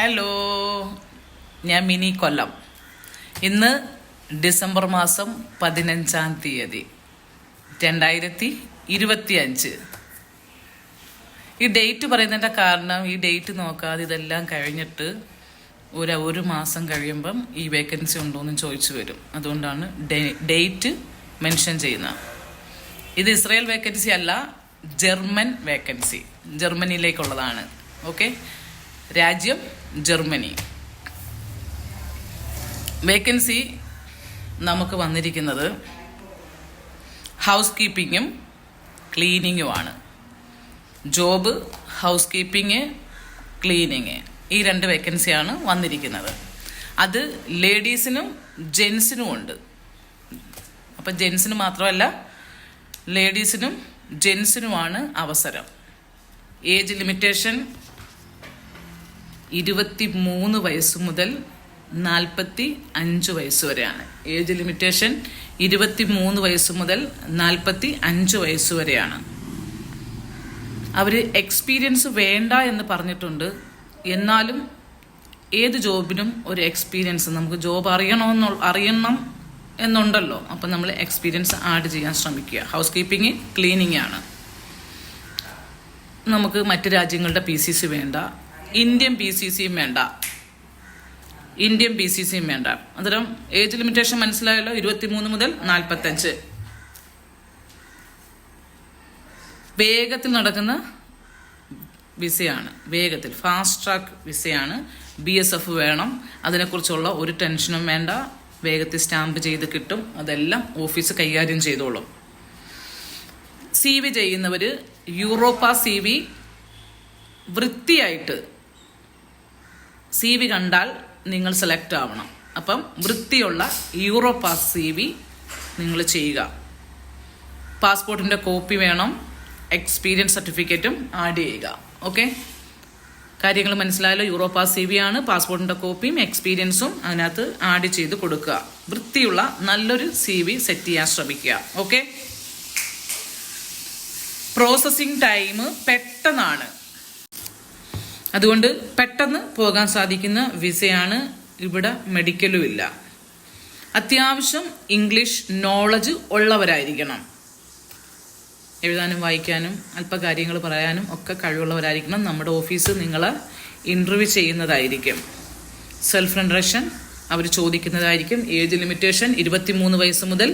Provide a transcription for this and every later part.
Hello, ഞാൻ mini കൊല്ലം. ഇന്ന് December മാസം 15-ാം തീയതി 2025. ഈ ഡേറ്റ് പറയുന്നതിൻ്റെ കാരണം ഈ ഡേറ്റ് നോക്കാതെ ഇതെല്ലാം കഴിഞ്ഞിട്ട് ഒരു മാസം കഴിയുമ്പം ഈ വേക്കൻസി ഉണ്ടോയെന്ന് ചോദിച്ചു വരും. അതുകൊണ്ടാണ് ഡേറ്റ് മെൻഷൻ ചെയ്യുന്നത്. ഇത് ഇസ്രായേൽ വേക്കൻസി അല്ല, ജർമ്മൻ വേക്കൻസി, ജർമ്മനിയിലേക്കുള്ളതാണ്. ഓക്കെ, രാജ്യം ജർമ്മനി. വേക്കൻസി നമുക്ക് വന്നിരിക്കുന്നത് ഹൗസ് കീപ്പിങ്ങും ക്ലീനിങ്ങുമാണ്. ജോബ് ഹൗസ് കീപ്പിങ്, ക്ലീനിങ്, ഈ 2 വേക്കൻസിയാണ് വന്നിരിക്കുന്നത്. അത് ലേഡീസിനും ജെൻസിനും ഉണ്ട്. അപ്പം ജെൻസിന് മാത്രമല്ല, ലേഡീസിനും ജെൻസിനുമാണ് അവസരം. ഏജ് ലിമിറ്റേഷൻ 23 വയസ്സ് മുതൽ 45 വയസ്സ് വരെയാണ്. ഏജ് ലിമിറ്റേഷൻ 23 വയസ്സ് മുതൽ 45 വയസ്സ് വരെയാണ്. അവർ എക്സ്പീരിയൻസ് വേണ്ട എന്ന് പറഞ്ഞിട്ടുണ്ട്. എന്നാലും ഏത് ജോബിനും ഒരു എക്സ്പീരിയൻസ്, നമുക്ക് ജോബ് അറിയണം എന്നുണ്ടല്ലോ. അപ്പം നമ്മൾ എക്സ്പീരിയൻസ് ആഡ് ചെയ്യാൻ ശ്രമിക്കുക. ഹൗസ് കീപ്പിംഗ്, ക്ലീനിങ് ആണ്. നമുക്ക് മറ്റ് രാജ്യങ്ങളുടെ PCC വേണ്ട, ഇന്ത്യൻ PCCയും വേണ്ട. അന്നേരം ഏജ് ലിമിറ്റേഷൻ മനസ്സിലായല്ലോ, 23 മുതൽ 45. വേഗത്തിൽ നടക്കുന്ന വിസയാണ്, വേഗത്തിൽ ഫാസ്റ്റ് ട്രാക്ക് വിസയാണ്. BSF വേണം. അതിനെക്കുറിച്ചുള്ള ഒരു ടെൻഷനും വേണ്ട. വേഗത്തിൽ സ്റ്റാമ്പ് ചെയ്ത് കിട്ടും. അതെല്ലാം ഓഫീസ് കൈകാര്യം ചെയ്തോളും. CV ചെയ്യുന്നവർ യൂറോപ്പ CV വൃത്തിയായിട്ട് CV കണ്ടാൽ നിങ്ങൾ സെലക്ട് ആവണം. അപ്പം വൃത്തിയുള്ള യൂറോപ്പ CV നിങ്ങൾ ചെയ്യുക. പാസ്പോർട്ടിൻ്റെ കോപ്പി വേണം. എക്സ്പീരിയൻസ് സർട്ടിഫിക്കറ്റും ആഡ് ചെയ്യുക. ഓക്കെ, കാര്യങ്ങൾ മനസ്സിലായല്ലോ. യൂറോപ്പ CV ആണ്. പാസ്പോർട്ടിൻ്റെ കോപ്പിയും എക്സ്പീരിയൻസും അതിനകത്ത് ആഡ് ചെയ്ത് കൊടുക്കുക. വൃത്തിയുള്ള നല്ലൊരു CV സെറ്റ് ചെയ്യാൻ ശ്രമിക്കുക. ഓക്കെ, പ്രോസസ്സിംഗ് ടൈം പെട്ടെന്നാണ്. അതുകൊണ്ട് പെട്ടെന്ന് പോകാൻ സാധിക്കുന്ന വിസയാണ്. ഇവിടെ മെഡിക്കലും ഇല്ല. അത്യാവശ്യം ഇംഗ്ലീഷ് നോളജ് ഉള്ളവരായിരിക്കണം. എഴുതാനും വായിക്കാനും അല്പകാര്യങ്ങൾ പറയാനും ഒക്കെ കഴിവുള്ളവരായിരിക്കണം. നമ്മുടെ ഓഫീസ് നിങ്ങളെ ഇൻ്റർവ്യൂ ചെയ്യുന്നതായിരിക്കും. സെൽഫ് ഇൻട്രഡക്ഷൻ അവർ ചോദിക്കുന്നതായിരിക്കും. ഏജ് ലിമിറ്റേഷൻ 23 വയസ്സ് മുതൽ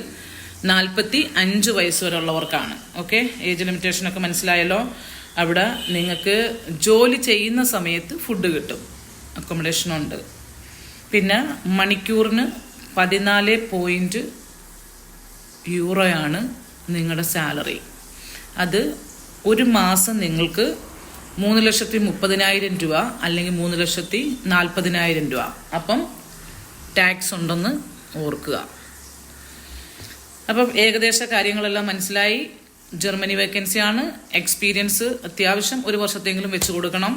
45 വയസ്സ് വരെ ഉള്ളവർക്കാണ്. ഓക്കെ, ഏജ് ലിമിറ്റേഷനൊക്കെ മനസ്സിലായല്ലോ. അവിടെ നിങ്ങൾക്ക് ജോലി ചെയ്യുന്ന സമയത്ത് ഫുഡ് കിട്ടും, അക്കോമഡേഷൻ ഉണ്ട്. പിന്നെ മണിക്കൂറിന് 14 യൂറോയാണ് നിങ്ങളുടെ സാലറി. അത് ഒരു മാസം നിങ്ങൾക്ക് 3,30,000 രൂപ അല്ലെങ്കിൽ 3,40,000 രൂപ. അപ്പം ടാക്സ് ഉണ്ടെന്ന് ഓർക്കുക. അപ്പം ഏകദേശ കാര്യങ്ങളെല്ലാം മനസ്സിലായി. ജർമ്മനി വേക്കൻസിയാണ്. എക്സ്പീരിയൻസ് അത്യാവശ്യം 1 വർഷത്തെങ്കിലും വെച്ച് കൊടുക്കണം.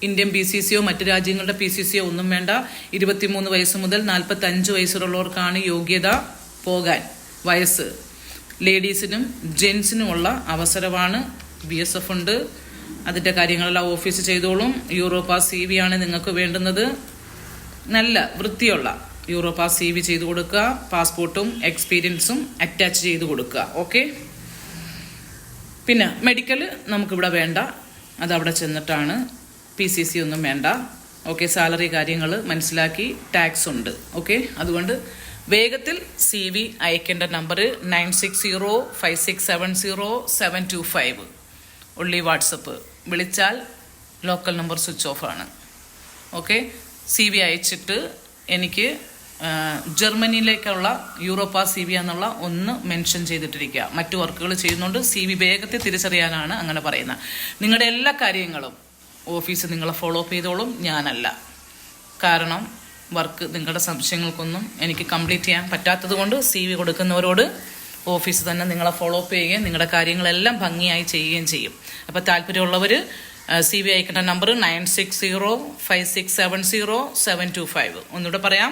ഇന്ത്യൻ PCCയോ മറ്റു രാജ്യങ്ങളുടെ PCCയോ ഒന്നും വേണ്ട. 23 വയസ്സ് മുതൽ 45 വയസ്സുള്ളവർക്കാണ് യോഗ്യത പോകാൻ വയസ്സ്. ലേഡീസിനും ജെൻസിനുമുള്ള അവസരമാണ്. BSF ഉണ്ട്. അതിൻ്റെ കാര്യങ്ങളെല്ലാം ഓഫീസ് ചെയ്തോളും. യൂറോപ്പ CV ആണ് നിങ്ങൾക്ക് വേണ്ടുന്നത്. നല്ല വൃത്തിയുള്ള യൂറോപ്പ CV ചെയ്ത് കൊടുക്കുക. പാസ്പോർട്ടും എക്സ്പീരിയൻസും അറ്റാച്ച് ചെയ്ത് കൊടുക്കുക. ഓക്കെ, പിന്നെ മെഡിക്കൽ നമുക്കിവിടെ വേണ്ട, അതവിടെ ചെന്നിട്ടാണ്. PCC ഒന്നും വേണ്ട. ഓക്കെ, സാലറി കാര്യങ്ങൾ മനസ്സിലാക്കി. ടാക്സ് ഉണ്ട്. ഓക്കെ, അതുകൊണ്ട് വേഗത്തിൽ CV അയക്കേണ്ട നമ്പർ 9605670725. ഉള്ളി വാട്സപ്പ്. വിളിച്ചാൽ ലോക്കൽ നമ്പർ സ്വിച്ച് ഓഫ് ആണ്. ഓക്കെ, CV അയച്ചിട്ട് എനിക്ക് ജർമ്മനിയിലേക്കുള്ള യൂറോപ്പ CV എന്നുള്ള ഒന്ന് മെൻഷൻ ചെയ്തിട്ടിരിക്കുക. മറ്റു വർക്കുകൾ ചെയ്യുന്നുണ്ട്. CV വേഗത്തിൽ തിരിച്ചറിയാനാണ് അങ്ങനെ പറയുന്നത്. നിങ്ങളുടെ എല്ലാ കാര്യങ്ങളും ഓഫീസ് നിങ്ങളെ ഫോളോ അപ്പ് ചെയ്തോളും, ഞാനല്ല. കാരണം വർക്ക് നിങ്ങളുടെ സംശയങ്ങൾക്കൊന്നും എനിക്ക് കംപ്ലീറ്റ് ചെയ്യാൻ പറ്റാത്തത് കൊണ്ട് CV കൊടുക്കുന്നവരോട് ഓഫീസ് തന്നെ നിങ്ങളെ ഫോളോ അപ്പ് ചെയ്യുകയും നിങ്ങളുടെ കാര്യങ്ങളെല്ലാം ഭംഗിയായി ചെയ്യുകയും ചെയ്യും. അപ്പോൾ താല്പര്യമുള്ളവർ CV അയക്കേണ്ട നമ്പർ 9605670725. ഒന്നുകൂടെ പറയാം,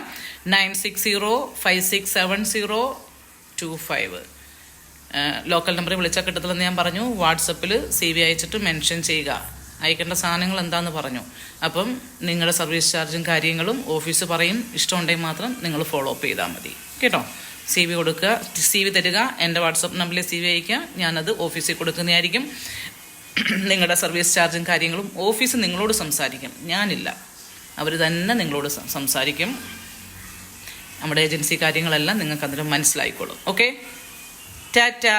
9605670725. ലോക്കൽ നമ്പറിൽ വിളിച്ചാൽ കിട്ടത്തില്ലെന്ന് ഞാൻ പറഞ്ഞു. വാട്സപ്പിൽ CV അയച്ചിട്ട് മെൻഷൻ ചെയ്യുക. അയക്കേണ്ട സാധനങ്ങൾ എന്താണെന്ന് പറഞ്ഞു. അപ്പം നിങ്ങളുടെ സർവീസ് ചാർജും കാര്യങ്ങളും ഓഫീസ് പറയും. ഇഷ്ടമുണ്ടെങ്കിൽ മാത്രം നിങ്ങൾ ഫോളോ അപ്പ് ചെയ്താൽ മതി കേട്ടോ. CV കൊടുക്കുക, CV തരിക, എൻ്റെ വാട്സപ്പ് നമ്പറിൽ CV അയക്കുക, ഞാനത് ഓഫീസിൽ കൊടുക്കുന്നതായിരിക്കും. നിങ്ങളുടെ സർവീസ് ചാർജും കാര്യങ്ങളും ഓഫീസ് നിങ്ങളോട് സംസാരിക്കും, ഞാനില്ല, അവർ തന്നെ നിങ്ങളോട് സംസാരിക്കും. നമ്മുടെ ഏജൻസി കാര്യങ്ങളെല്ലാം നിങ്ങൾക്ക് അതിന് മനസ്സിലായിക്കോളും. ഓക്കെ, ടാറ്റാ.